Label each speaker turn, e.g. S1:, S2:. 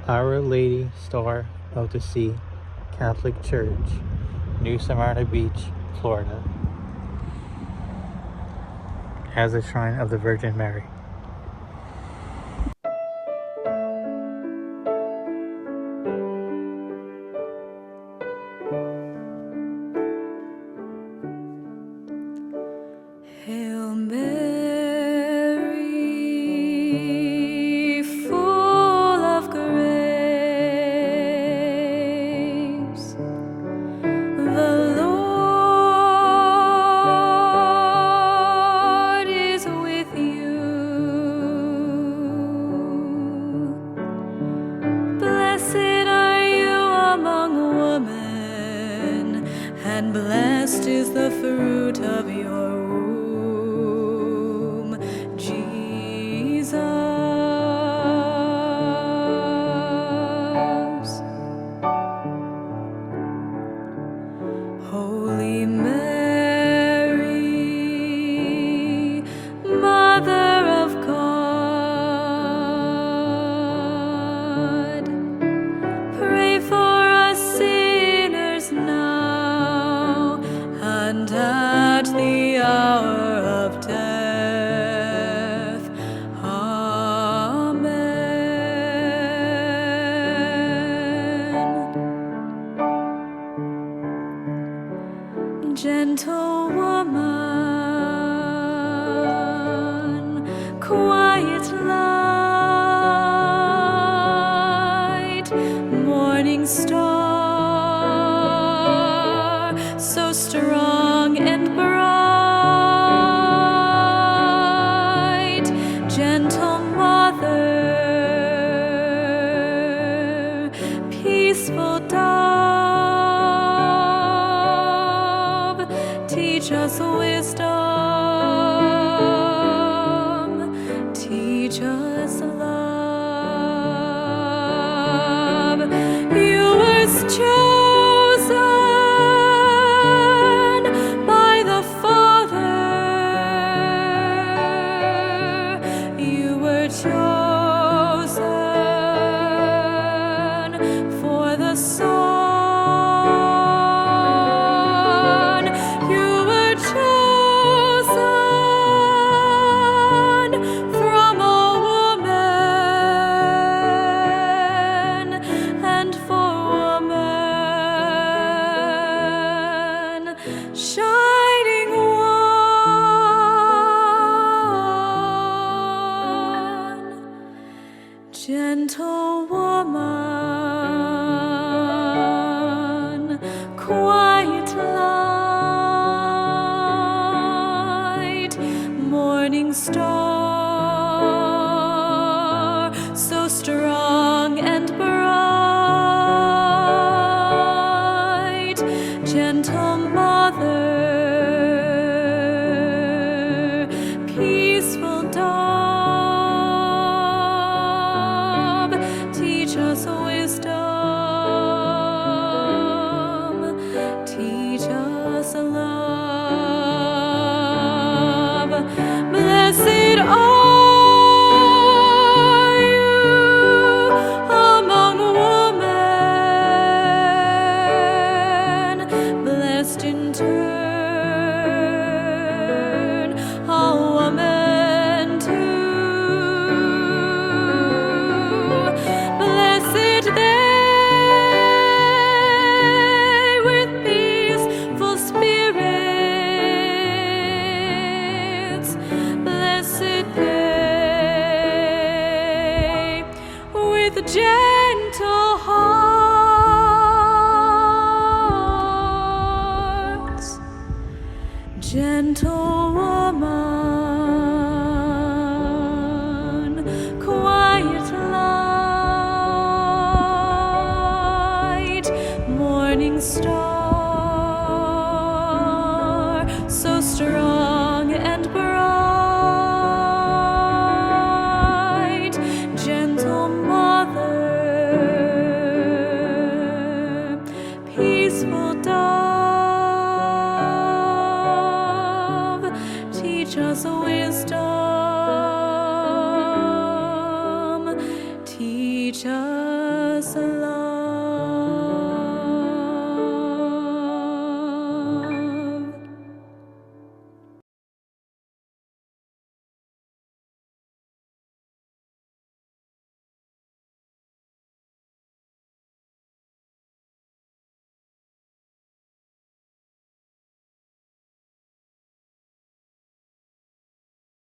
S1: Our Lady Star of the Sea Catholic Church, New Smyrna Beach, Florida, has a shrine of the Virgin Mary.
S2: Hail Mary, full of grace, the Lord is with you. Blessed are you among women, and blessed is the fruit of your womb, Jesus. Holy Mary, Mother of God, pray for us sinners now and at the hour of death. Amen. Gentle woman, quiet light, morning star, so strong and bright, gentle mother, peaceful dove, teach us wisdom, teach us love. You were chosen by the Father. You were chosen for the Son. You were chosen from a woman, and for woman, shining one, gentle woman, quiet light, morning star, so strong and bright, gentle mother, peaceful dove, teach us wisdom, teach us love. Blessed are you among women, blessed in turn, a woman too. Blessed they with peaceful spirits, blessed they with gentle hearts. Gentle woman, quiet light, morning star, so strong and bright.